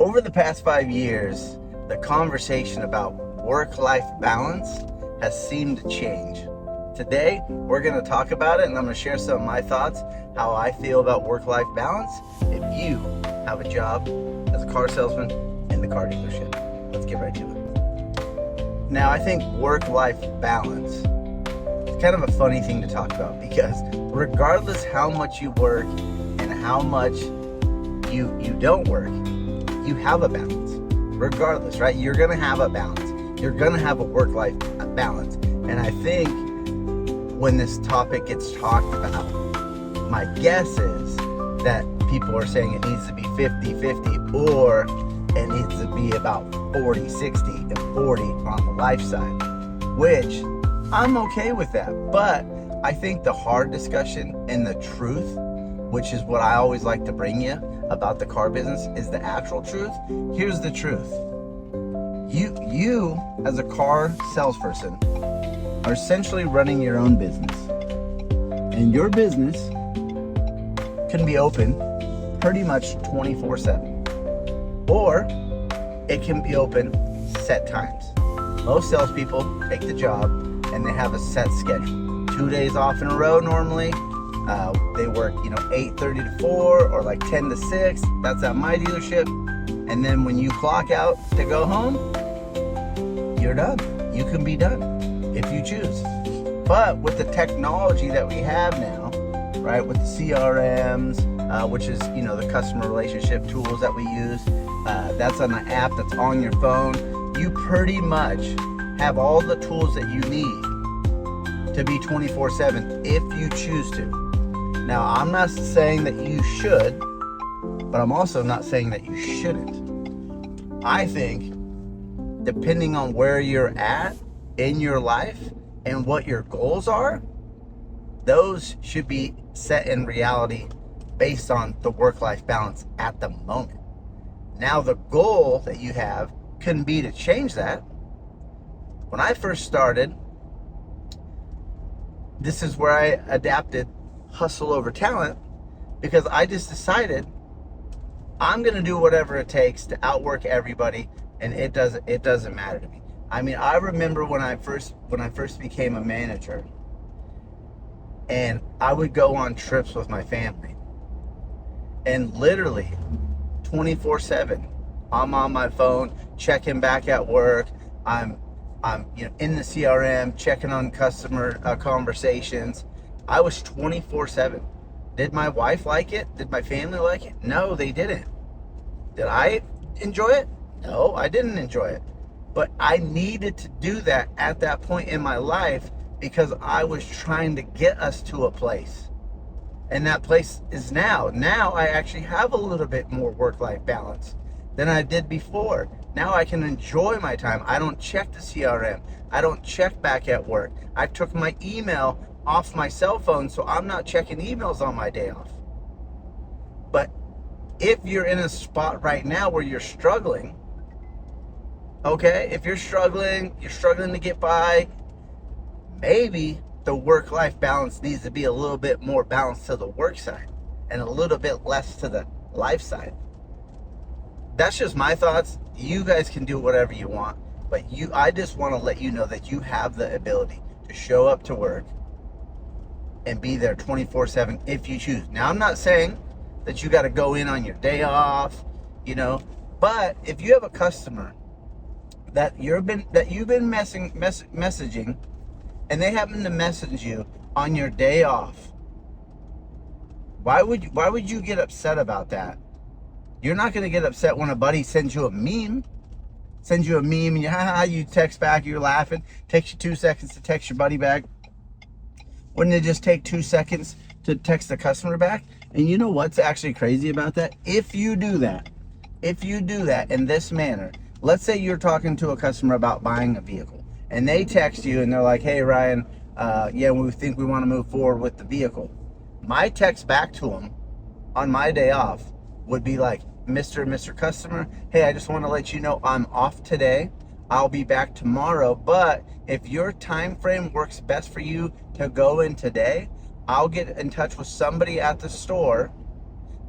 Over the past 5 years, the conversation about work-life balance has seemed to change. Today, we're going to talk about it, and I'm going to share some of my thoughts, how I feel about work-life balance if you have a job as a car salesman in the car dealership. Let's get right to it. Now, I think work-life balance is kind of a funny thing to talk about because regardless how much you work and how much you don't work, you have a balance. Regardless, right? You're going to have a balance. You're going to have a work-life balance. And I think when this topic gets talked about, my guess is that people are saying it needs to be 50-50 or it needs to be about 40-60 and 40 on the life side, which I'm okay with that. But I think the hard discussion and the truth, which is what I always like to bring you about the car business, is the actual truth. Here's the truth. You as a car salesperson are essentially running your own business. And your business can be open pretty much 24/7. Or it can be open set times. Most salespeople take the job and they have a set schedule. 2 days off in a row normally. They work, 8:30 to 4 or like 10 to 6. That's at my dealership. And then when you clock out to go home, you're done. You can be done if you choose. But with the technology that we have now, right, with the CRMs, which is, the customer relationship tools that we use, that's on the app that's on your phone. You pretty much have all the tools that you need to be 24/7 if you choose to. Now, I'm not saying that you should, but I'm also not saying that you shouldn't. I think depending on where you're at in your life and what your goals are, those should be set in reality based on the work-life balance at the moment. Now, the goal that you have can be to change that. When I first started, this is where I adapted hustle over talent, because I just decided I'm going to do whatever it takes to outwork everybody, and it doesn't matter to me. I mean, I remember when I first became a manager, and I would go on trips with my family, and literally 24/7 I'm on my phone checking back at work. I'm in the CRM checking on customer conversations. I was 24/7. Did my wife like it? Did my family like it? No, they didn't. Did I enjoy it? No, I didn't enjoy it. But I needed to do that at that point in my life because I was trying to get us to a place. And that place is now. Now I actually have a little bit more work-life balance than I did before. Now I can enjoy my time. I don't check the CRM. I don't check back at work. I took my email off my cell phone, so I'm not checking emails on my day off. But if you're in a spot right now where you're struggling, okay, if you're struggling to get by, maybe the work-life balance needs to be a little bit more balanced to the work side and a little bit less to the life side. That's just my thoughts. You guys can do whatever you want, but I just want to let you know that you have the ability to show up to work and be there 24/7 if you choose. Now, I'm not saying that you got to go in on your day off, but if you have a customer that you've been messaging, and they happen to message you on your day off, why would you get upset about that? You're not going to get upset when a buddy sends you a meme, and you text back, you're laughing. Takes you 2 seconds to text your buddy back. Wouldn't it just take 2 seconds to text the customer back? And you know what's actually crazy about that? If you do that in this manner, let's say you're talking to a customer about buying a vehicle, and they text you and they're like, "Hey Ryan, we think we want to move forward with the vehicle." My text back to them on my day off would be like, Mr. Customer, hey, I just want to let you know I'm off today. I'll be back tomorrow, but if your time frame works best for you to go in today, I'll get in touch with somebody at the store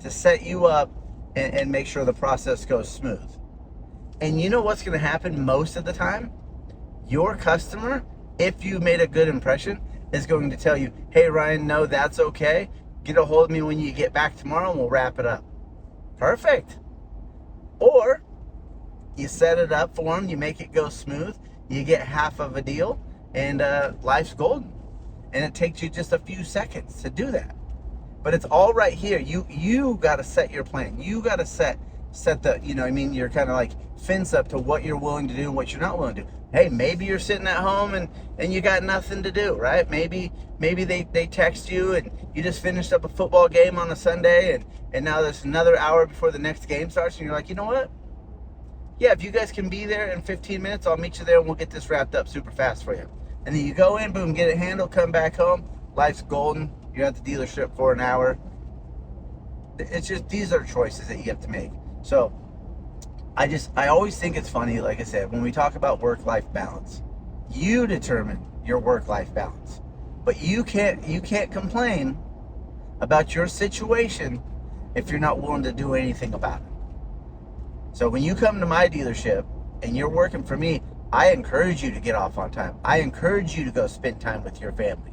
to set you up and make sure the process goes smooth. And you know what's going to happen most of the time? Your customer, if you made a good impression, is going to tell you, hey, Ryan, no, that's okay. Get a hold of me when you get back tomorrow and we'll wrap it up. Perfect. Or you set it up for them, you make it go smooth, you get half of a deal, and life's golden. And it takes you just a few seconds to do that. But it's all right here. You got to set your plan. You got to set the, you're kind of like fence up to what you're willing to do and what you're not willing to do. Hey, maybe you're sitting at home and you got nothing to do, right? Maybe they text you and you just finished up a football game on a Sunday and now there's another hour before the next game starts and you're like, you know what? Yeah, if you guys can be there in 15 minutes, I'll meet you there and we'll get this wrapped up super fast for you. And then you go in, boom, get it handled, come back home. Life's golden. You're at the dealership for an hour. It's just, these are choices that you have to make. So I always think it's funny, like I said, when we talk about work-life balance, you determine your work-life balance. But you can't complain about your situation if you're not willing to do anything about it. So when you come to my dealership and you're working for me, I encourage you to get off on time. I encourage you to go spend time with your family.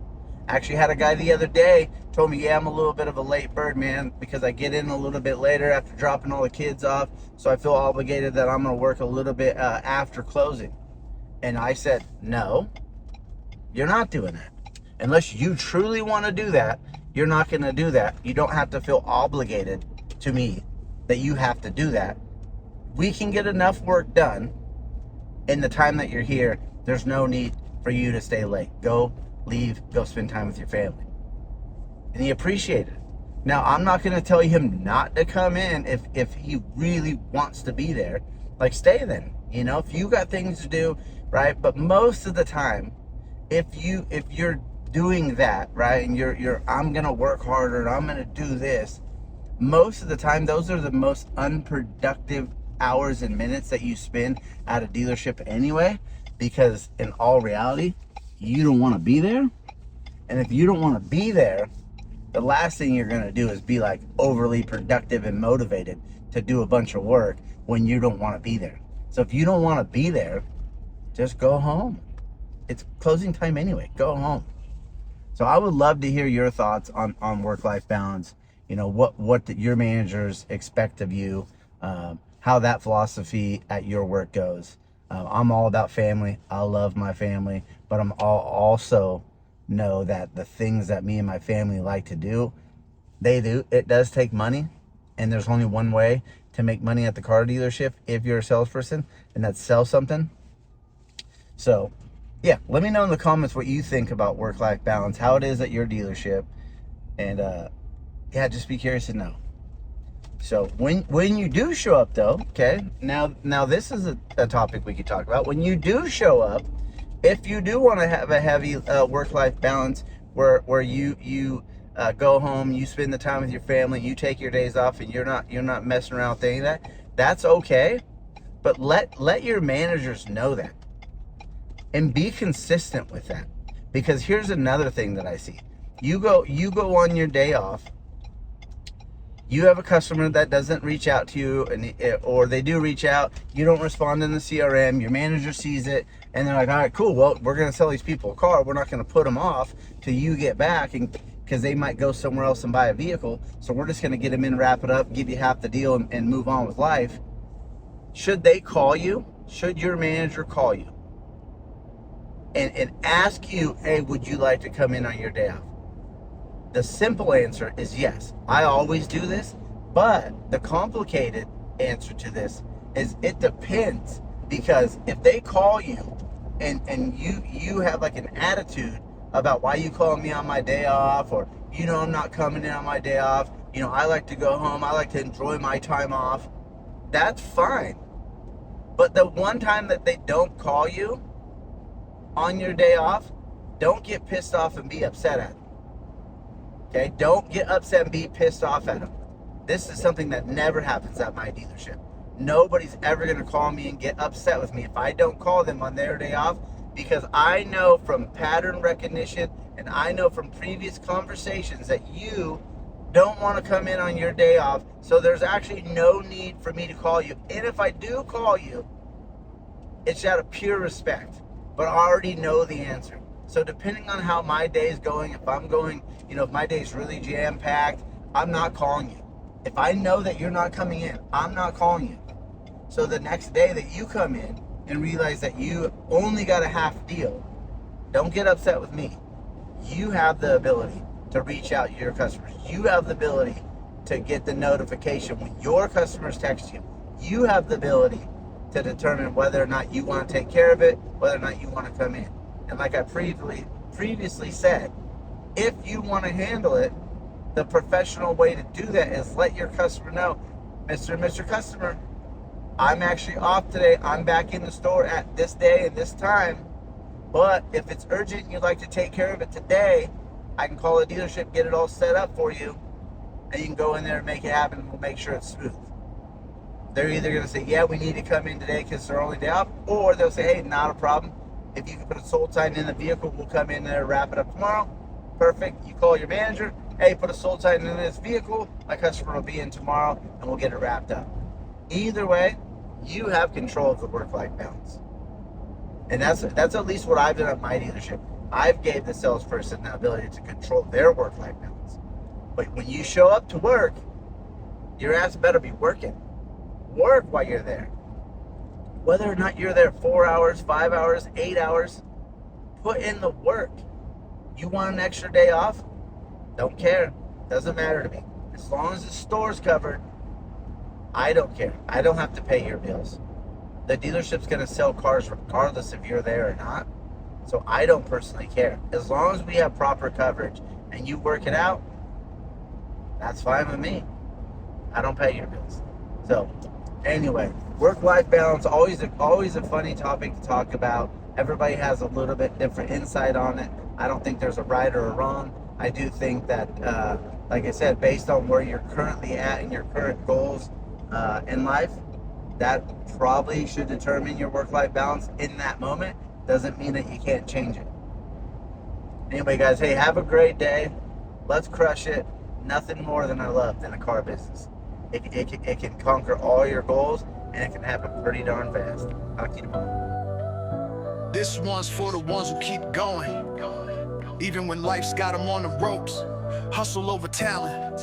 Actually had a guy the other day told me, yeah, I'm a little bit of a late bird, man, because I get in a little bit later after dropping all the kids off. So I feel obligated that I'm going to work a little bit after closing. And I said, no, you're not doing that. Unless you truly want to do that, you're not going to do that. You don't have to feel obligated to me that you have to do that. We can get enough work done in the time that you're here. There's no need for you to stay late. Go, leave, go spend time with your family. And he appreciated it. Now, I'm not going to tell him not to come in if he really wants to be there. Like, stay then. If you got things to do, right? But most of the time, if you're doing that, right, and you're I'm going to work harder and I'm going to do this, most of the time, those are the most unproductive hours and minutes that you spend at a dealership anyway, because in all reality, you don't want to be there. And if you don't want to be there, the last thing you're going to do is be like overly productive and motivated to do a bunch of work when you don't want to be there. So if you don't want to be there, just go home. It's closing time anyway. Go home. So I would love to hear your thoughts on work-life balance. What your managers expect of you, how that philosophy at your work goes. I'm all about family. I love my family, but I'm also know that the things that me and my family like to do, they do. It does take money, and there's only one way to make money at the car dealership if you're a salesperson, and that's sell something. So, yeah, let me know in the comments what you think about work-life balance, how it is at your dealership, and yeah, just be curious to know. So when you do show up though, okay, now this is a topic we could talk about. When you do show up, if you do want to have a heavy work-life balance where you go home, you spend the time with your family, you take your days off, and you're not messing around with any of that, that's okay. But let your managers know that and be consistent with that. Because here's another thing that I see. You go on your day off. You have a customer that doesn't reach out to you, or they do reach out, you don't respond in the CRM, your manager sees it, and they're like, all right, cool, well, we're going to sell these people a car. We're not going to put them off till you get back, and because they might go somewhere else and buy a vehicle, so we're just going to get them in, wrap it up, give you half the deal, and move on with life. Should they call you? Should your manager call you and ask you, hey, would you like to come in on your day off? The simple answer is yes. I always do this, but the complicated answer to this is it depends. Because if they call you and you have like an attitude about why you calling me on my day off, or I'm not coming in on my day off, I like to go home, I like to enjoy my time off, that's fine. But the one time that they don't call you on your day off, don't get pissed off and be upset at them. Okay, don't get upset and be pissed off at them. This is something that never happens at my dealership. Nobody's ever going to call me and get upset with me if I don't call them on their day off, because I know from pattern recognition and I know from previous conversations that you don't want to come in on your day off, so there's actually no need for me to call you. And if I do call you, it's out of pure respect, but I already know the answer. So depending on how my day is going, if I'm going, if my day is really jam-packed, I'm not calling you. If I know that you're not coming in, I'm not calling you. So the next day that you come in and realize that you only got a half deal, don't get upset with me. You have the ability to reach out to your customers. You have the ability to get the notification when your customers text you. You have the ability to determine whether or not you want to take care of it, whether or not you want to come in. And like I previously said, if you want to handle it, the professional way to do that is let your customer know, Mr. Customer, I'm actually off today. I'm back in the store at this day and this time. But if it's urgent and you'd like to take care of it today, I can call a dealership, get it all set up for you, and you can go in there and make it happen, and we'll make sure it's smooth. They're either going to say, yeah, we need to come in today because they're only day off, or they'll say, hey, not a problem. If you can put a sold sign in the vehicle, we'll come in there and wrap it up tomorrow. Perfect. You call your manager, hey, put a sold sign in this vehicle. My customer will be in tomorrow, and we'll get it wrapped up. Either way, you have control of the work-life balance. And that's at least what I've done at my dealership. I've gave the salesperson the ability to control their work-life balance. But when you show up to work, your ass better be working. Work while you're there. Whether or not you're there 4 hours, 5 hours, 8 hours, put in the work. You want an extra day off? Don't care. Doesn't matter to me. As long as the store's covered, I don't care. I don't have to pay your bills. The dealership's going to sell cars regardless if you're there or not. So I don't personally care. As long as we have proper coverage and you work it out, that's fine with me. I don't pay your bills. So anyway, work-life balance, always a funny topic to talk about. Everybody has a little bit different insight on it. I don't think there's a right or a wrong. I do think that, like I said, based on where you're currently at and your current goals in life, that probably should determine your work-life balance in that moment. Doesn't mean that you can't change it. Anyway, guys, hey, have a great day. Let's crush it. Nothing more than I love than a car business. It can conquer all your goals, and it can happen pretty darn fast. Talk to you tomorrow. This one's for the ones who keep going, even when life's got them on the ropes. Hustle over talent.